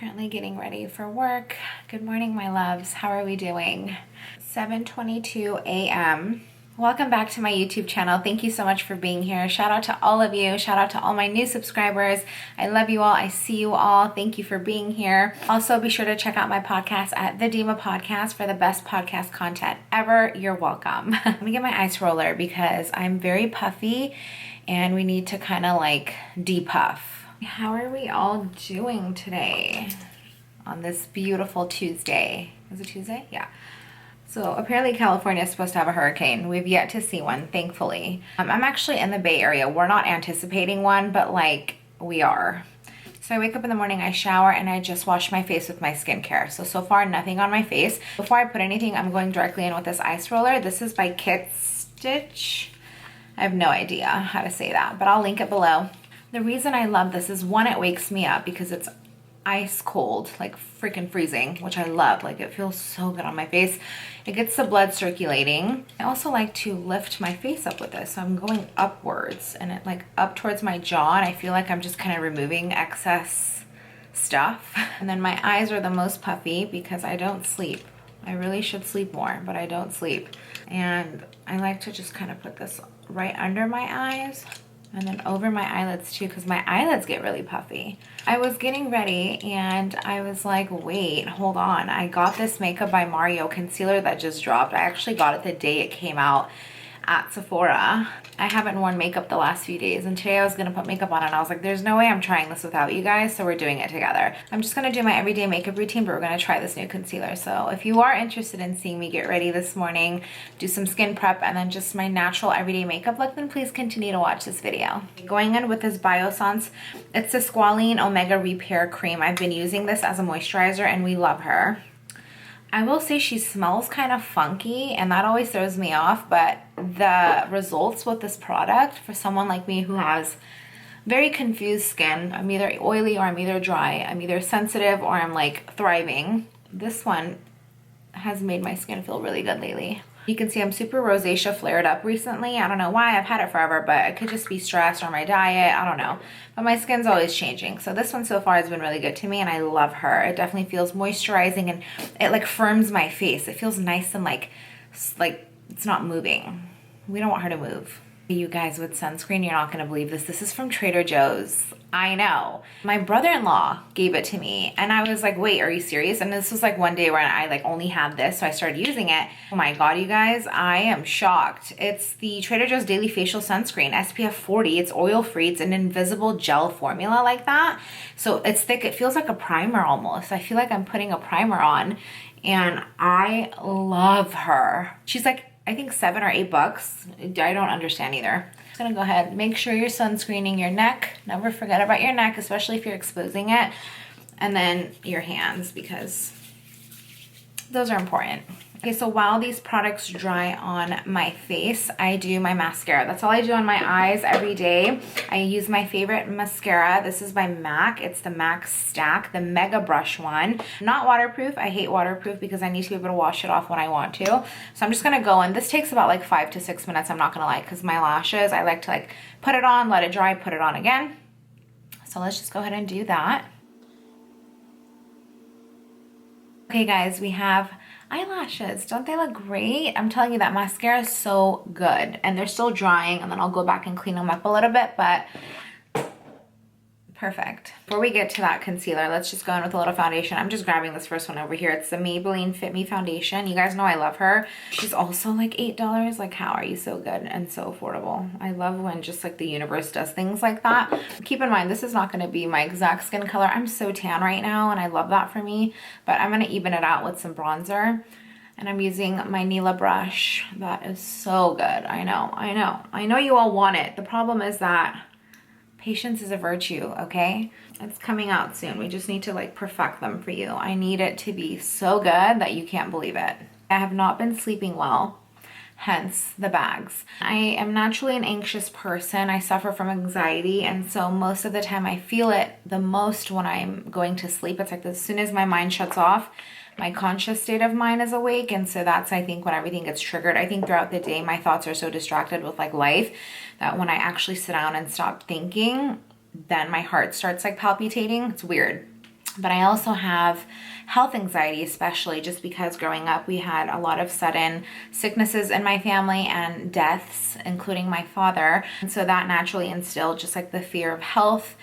Currently getting ready for work. Good morning, my loves. How are we doing? 7:22 a.m. Welcome back to my YouTube channel. Thank you so much for being here. Shout out to all of you. Shout out to all my new subscribers. I love you all. I see you all. Thank you for being here. Also, be sure to check out my podcast at The Dima Podcast for the best podcast content ever. You're welcome. Let me get my ice roller because I'm very puffy and we need to kind of like depuff. How are we all doing today on this beautiful Tuesday? Is it Tuesday? Yeah. So apparently California is supposed to have a hurricane. We've yet to see one, thankfully. I'm actually in the Bay Area. We're not anticipating one, but like we are. So I wake up in the morning, I shower, and I just wash my face with my skincare. So far, nothing on my face. Before I put anything, I'm going directly in with this ice roller. This is by Kitsch. I have no idea how to say that, but I'll link it below. The reason I love this is, one, it wakes me up because it's ice cold, like freaking freezing, which I love. Like, it feels so good on my face. It gets the blood circulating. I also like to lift my face up with this. So I'm going upwards and it like up towards my jaw, and I feel like I'm just kind of removing excess stuff. And then my eyes are the most puffy because I don't sleep. I really should sleep more, but I don't sleep. And I like to just kind of put this right under my eyes and then over my eyelids too, because my eyelids get really puffy. I was getting ready and I was like, wait, hold on. I got this Makeup by Mario concealer that just dropped. I actually got it the day it came out at Sephora. I haven't worn makeup the last few days, and today I was gonna put makeup on and I was like, there's no way I'm trying this without you guys, so we're doing it together. I'm just gonna do my everyday makeup routine, but we're gonna try this new concealer. So if you are interested in seeing me get ready this morning, do some skin prep, and then just my natural everyday makeup look, then please continue to watch this video. Going in with this Biossance, it's the Squalane Omega Repair Cream. I've been using this as a moisturizer and we love her. I will say she smells kind of funky and that always throws me off, but the results with this product for someone like me who has very confused skin, I'm either oily or I'm either dry, I'm either sensitive or I'm like thriving, this one has made my skin feel really good lately. You can see I'm super rosacea flared up recently. I don't know why, I've had it forever, but it could just be stress or my diet, I don't know. But my skin's always changing. So this one so far has been really good to me and I love her. It definitely feels moisturizing and it like firms my face. It feels nice and like it's not moving. We don't want her to move. You guys, with sunscreen, you're not gonna believe this. This is from Trader Joe's. I know. My brother-in-law gave it to me and I was like, wait, are you serious? And this was like one day where I like only had this, so I started using it. Oh my God, you guys, I am shocked. It's the Trader Joe's Daily Facial Sunscreen, SPF 40. It's oil-free. It's an invisible gel formula like that. So it's thick. It feels like a primer almost. I feel like I'm putting a primer on and I love her. She's like, I think $7 or $8. I don't understand either. Just gonna go ahead, make sure you're sunscreening your neck. Never forget about your neck, especially if you're exposing it. And then your hands, because those are important. Okay, so while these products dry on my face, I do my mascara. That's all I do on my eyes every day. I use my favorite mascara. This is by MAC. It's the MAC Stack, the Mega Brush one. Not waterproof. I hate waterproof because I need to be able to wash it off when I want to. So I'm just gonna go in. This takes about like 5 to 6 minutes, I'm not gonna lie, because my lashes, I like to like put it on, let it dry, put it on again. So let's just go ahead and do that. Okay guys, we have eyelashes. Don't they look great? I'm telling you, that mascara is so good and they're still drying, and then I'll go back and clean them up a little bit, but perfect. Before we get to that concealer, let's just go in with a little foundation. I'm just grabbing this first one over here. It's the Maybelline Fit Me foundation. You guys know I love her. She's also like $8. Like, how are you so good and so affordable? I love when just like the universe does things like that. Keep in mind, this is not going to be my exact skin color. I'm so tan right now and I love that for me, but I'm going to even it out with some bronzer. And I'm using my Nila brush. That is so good. I know you all want it. The problem is that patience is a virtue, okay? It's coming out soon. We just need to like perfect them for you. I need it to be so good that you can't believe it. I have not been sleeping well, hence the bags. I am naturally an anxious person. I suffer from anxiety, and so most of the time I feel it the most when I'm going to sleep. It's like as soon as my mind shuts off, my conscious state of mind is awake, and so that's, I think, when everything gets triggered. I think throughout the day my thoughts are so distracted with like life that when I actually sit down and stop thinking, then my heart starts like palpitating. It's weird. But I also have health anxiety, especially just because growing up we had a lot of sudden sicknesses in my family and deaths, including my father. And so that naturally instilled just like the fear of health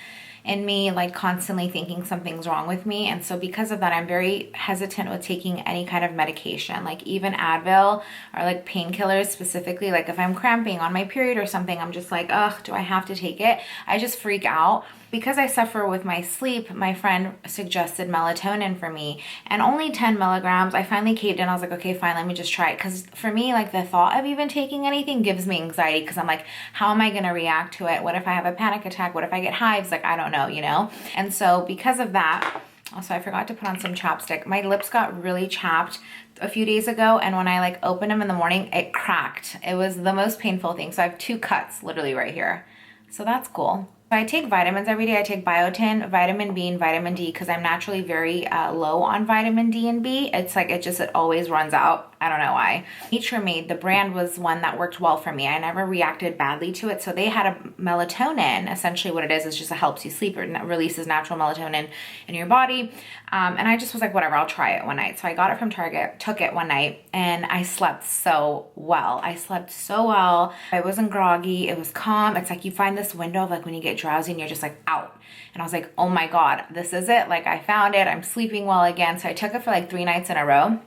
in me, like constantly thinking something's wrong with me. And so because of that, I'm very hesitant with taking any kind of medication, like even Advil or like painkillers specifically. Like if I'm cramping on my period or something, I'm just like, ugh, do I have to take it? I just freak out. Because I suffer with my sleep, my friend suggested melatonin for me, and only 10 milligrams. I finally caved in. I was like, okay, fine, let me just try it. Because for me, like the thought of even taking anything gives me anxiety, because I'm like, how am I going to react to it? What if I have a panic attack? What if I get hives? Like, I don't know, you know? And so because of that, also I forgot to put on some chapstick. My lips got really chapped a few days ago, and when I like opened them in the morning, it cracked. It was the most painful thing. So I have 2 cuts literally right here. So that's cool. I take vitamins every day. I take biotin, vitamin B, and vitamin D because I'm naturally very low on vitamin D and B. It's like it always runs out. I don't know why. Nature Made, the brand, was one that worked well for me. I never reacted badly to it. So they had a melatonin. Essentially what it is just it helps you sleep. It releases natural melatonin in your body. And I just was like, whatever, I'll try it one night. So I got it from Target, took it one night, and I slept so well. I slept so well. I wasn't groggy. It was calm. It's like you find this window of like when you get drowsy and you're just like out. And I was like, oh my God, this is it. Like I found it. I'm sleeping well again. So I took it for like 3 nights in a row.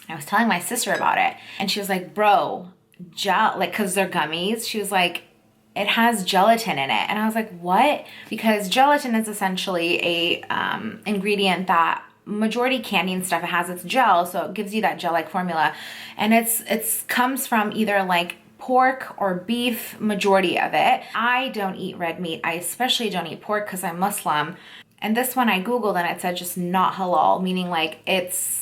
I was telling my sister about it, and she was like, bro, like, cause they're gummies. She was like, it has gelatin in it. And I was like, what? Because gelatin is essentially a ingredient that majority candy and stuff, it has its gel. So it gives you that gel-like formula. And it's comes from either like pork or beef, majority of it. I don't eat red meat. I especially don't eat pork because I'm Muslim. And this one I Googled and it said just not halal, meaning like it's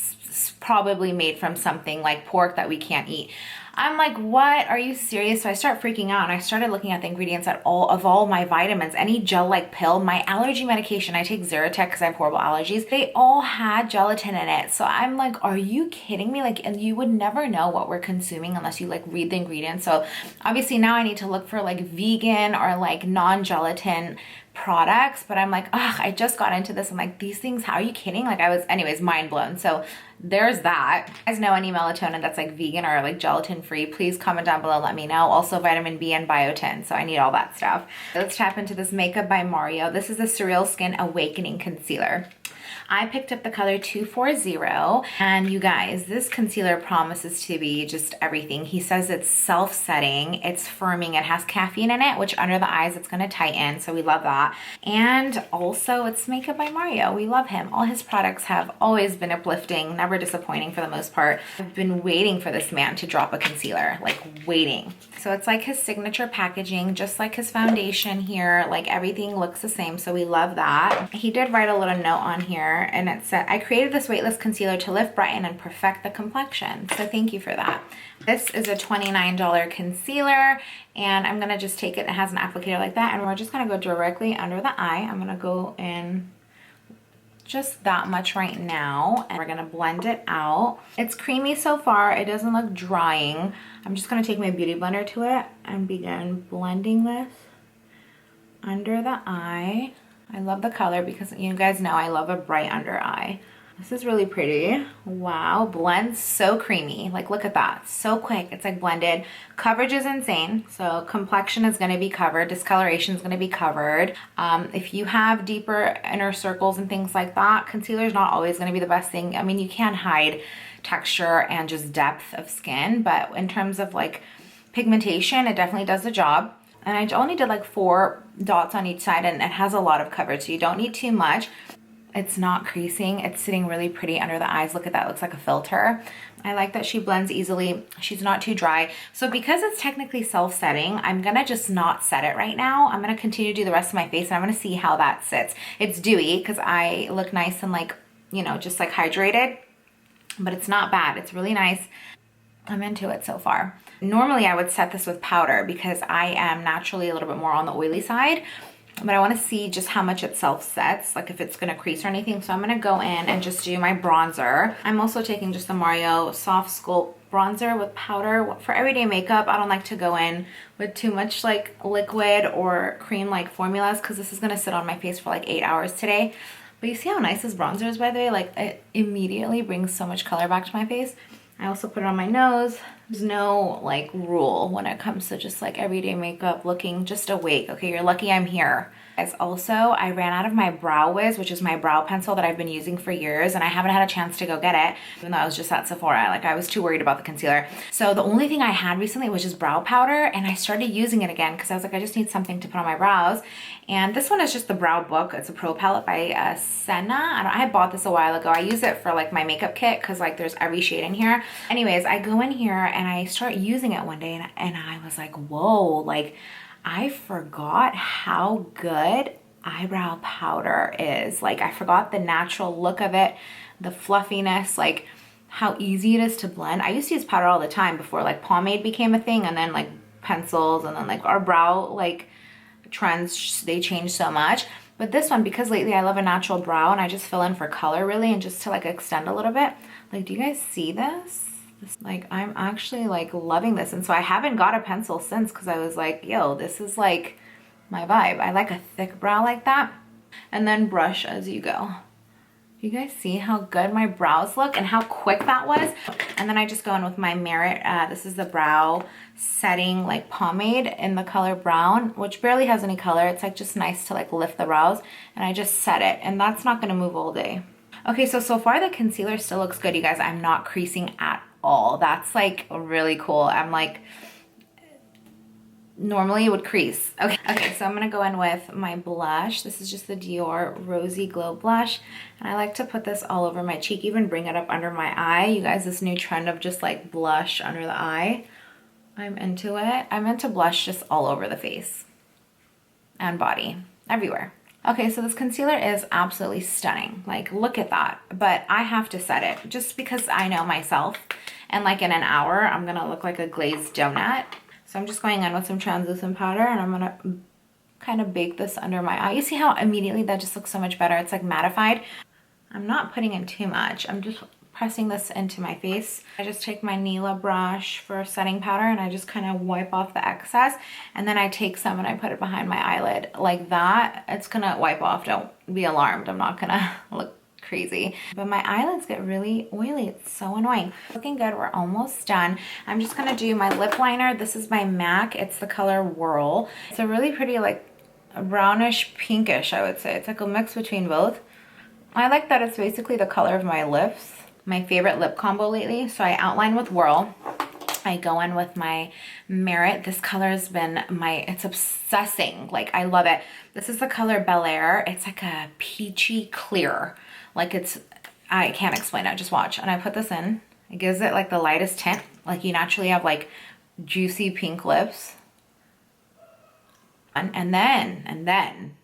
probably made from something like pork that we can't eat. I'm like, what? Are you serious? So I start freaking out, and I started looking at the ingredients of all my vitamins, any gel-like pill, my allergy medication. I take Zyrtec because I have horrible allergies. They all had gelatin in it. So I'm like, are you kidding me? Like, and you would never know what we're consuming unless you like read the ingredients. So obviously now I need to look for like vegan or like non-gelatin products, but I'm like, ugh, I just got into this. I'm like, these things, how are you kidding? Like I was, anyways, mind blown. So there's that. If you guys know any melatonin that's like vegan or like gelatin free, please comment down below, let me know. Also vitamin B and biotin, so I need all that stuff. Let's tap into this makeup by Mario. This is the SurrealSkin Awakening Concealer. I picked up the color 240, and you guys, this concealer promises to be just everything. He says it's self-setting, it's firming, it has caffeine in it, which under the eyes it's going to tighten, so we love that. And also it's makeup by Mario. We love him. All his products have always been uplifting, never disappointing for the most part. I've been waiting for this man to drop a concealer, like waiting. So it's like his signature packaging, just like his foundation here, like everything looks the same, so we love that. He did write a little note on here, and it said, I created this weightless concealer to lift, brighten, and perfect the complexion. So thank you for that. This is a $29 concealer, and I'm gonna just take it. It has an applicator like that, and we're just gonna go directly under the eye. I'm gonna go in just that much right now, and we're gonna blend it out. It's creamy so far. It doesn't look drying. I'm just gonna take my beauty blender to it and begin blending this under the eye. I love the color because you guys know I love a bright under eye. This is really pretty. Wow, blends so creamy. Like look at that, so quick. It's like blended. Coverage is insane. So complexion is gonna be covered. Discoloration is gonna be covered. If you have deeper inner circles and things like that, concealer is not always gonna be the best thing. I mean, you can hide texture and just depth of skin, but in terms of like pigmentation, it definitely does the job. And I only did like 4 dots on each side, and it has a lot of coverage, so you don't need too much. It's not creasing. It's sitting really pretty under the eyes. Look at that, looks like a filter. I like that she blends easily. She's not too dry. So because it's technically self-setting, I'm gonna just not set it right now. I'm gonna continue to do the rest of my face, and I'm gonna see how that sits. It's dewy because I look nice and like, you know, just like hydrated, but it's not bad. It's really nice. I'm into it so far. Normally I would set this with powder because I am naturally a little bit more on the oily side, but I want to see just how much it self-sets, like if it's going to crease or anything. So I'm going to go in and just do my bronzer. I'm also taking just the Mario SoftSculpt bronzer with powder. For everyday makeup, I don't like to go in with too much like liquid or cream like formulas because this is going to sit on my face for like 8 hours today. But you see how nice this bronzer is, by the way? Like, it immediately brings so much color back to my face. I also put it on my nose. There's no like rule when it comes to just like everyday makeup, looking just awake. Okay, you're lucky I'm here. Guys, also, I ran out of my Brow Wiz, which is my brow pencil that I've been using for years, and I haven't had a chance to go get it, even though I was just at Sephora. Like, I was too worried about the concealer. So the only thing I had recently was just brow powder, and I started using it again because I was like, I just need something to put on my brows. And this one is just the Brow Book. It's a pro palette by Senna. I bought this a while ago. I use it for like my makeup kit because like there's every shade in here. Anyways, I go in here and I start using it one day, and I was like, whoa, like, I forgot how good eyebrow powder is. Like, I forgot the natural look of it, the fluffiness, like how easy it is to blend. I used to use powder all the time before like pomade became a thing, and then like pencils, and then like our brow like trends, they changed so much. But this one, because lately I love a natural brow and I just fill in for color really, and just to like extend a little bit. Like, do you guys see this? Like, I'm actually like loving this. And so I haven't got a pencil since, because I was like, yo, this is like my vibe. I like a thick brow like that. And then brush as you go. You guys see how good my brows look and how quick that was? And then I just go in with my Merit. This is the brow setting like pomade in the color brown, which barely has any color. It's like just nice to like lift the brows, and I just set it, and that's not gonna move all day. Okay, so far the concealer still looks good, you guys. I'm not creasing at all. That's like really cool. I'm like, normally it would crease. Okay, so I'm gonna go in with my blush. This is just the Dior Rosy Glow Blush, and I like to put this all over my cheek, even bring it up under my eye. You guys, this new trend of just like blush under the eye, I'm into it. I'm into blush just all over the face and body, everywhere. Okay, so this concealer is absolutely stunning. Like, look at that. But I have to set it just because I know myself. And like in an hour, I'm gonna look like a glazed donut. So I'm just going in with some translucent powder, and I'm gonna kind of bake this under my eye. You see how immediately that just looks so much better? It's like mattified. I'm not putting in too much. I'm just pressing this into my face. I just take my Nila brush for setting powder, and I just kind of wipe off the excess, and then I take some and I put it behind my eyelid like that. It's gonna wipe off, don't be alarmed. I'm not gonna look crazy, but my eyelids get really oily. It's so annoying. Looking good. We're almost done. I'm just gonna do my lip liner. This is by MAC. It's the color Whirl. It's a really pretty like brownish pinkish, I would say. It's like a mix between both. I like that it's basically the color of my lips. My favorite lip combo lately. So I outline with Whirl. I go in with my Merit. This color has been it's obsessing. Like, I love it. This is the color BEL AIR. It's like a peachy clear. Like, I can't explain it. Just watch. And I put this in. It gives it like the lightest tint. Like, you naturally have like juicy pink lips. And then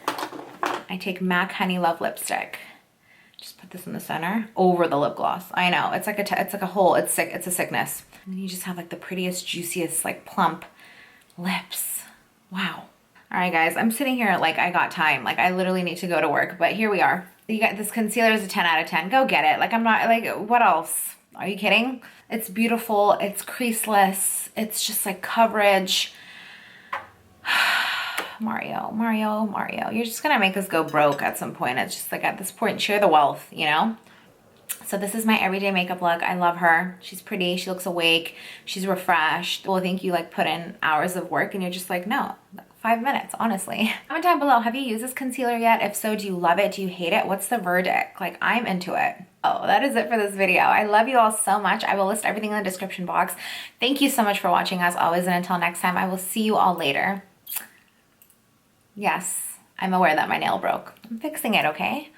I take MAC Honeylove lipstick. Just put this in the center over the lip gloss. I know, it's like a hole. It's sick. It's a sickness. And then you just have like the prettiest, juiciest, like plump lips. Wow. All right, guys, I'm sitting here like I got time. Like, I literally need to go to work, but here we are. You got this concealer is a 10 out of 10. Go get it. Like, I'm not like, what else? Are you kidding? It's beautiful. It's creaseless. It's just like coverage. Mario. You're just gonna make us go broke at some point. It's just like, at this point, share the wealth, you know? So this is my everyday makeup look. I love her. She's pretty. She looks awake. She's refreshed. People think you like put in hours of work, and you're just like, no, 5 minutes, honestly. Comment down below, have you used this concealer yet? If so, do you love it? Do you hate it? What's the verdict? Like, I'm into it. Oh, that is it for this video. I love you all so much. I will list everything in the description box. Thank you so much for watching, as always, and until next time, I will see you all later. Yes, I'm aware that my nail broke. I'm fixing it, okay?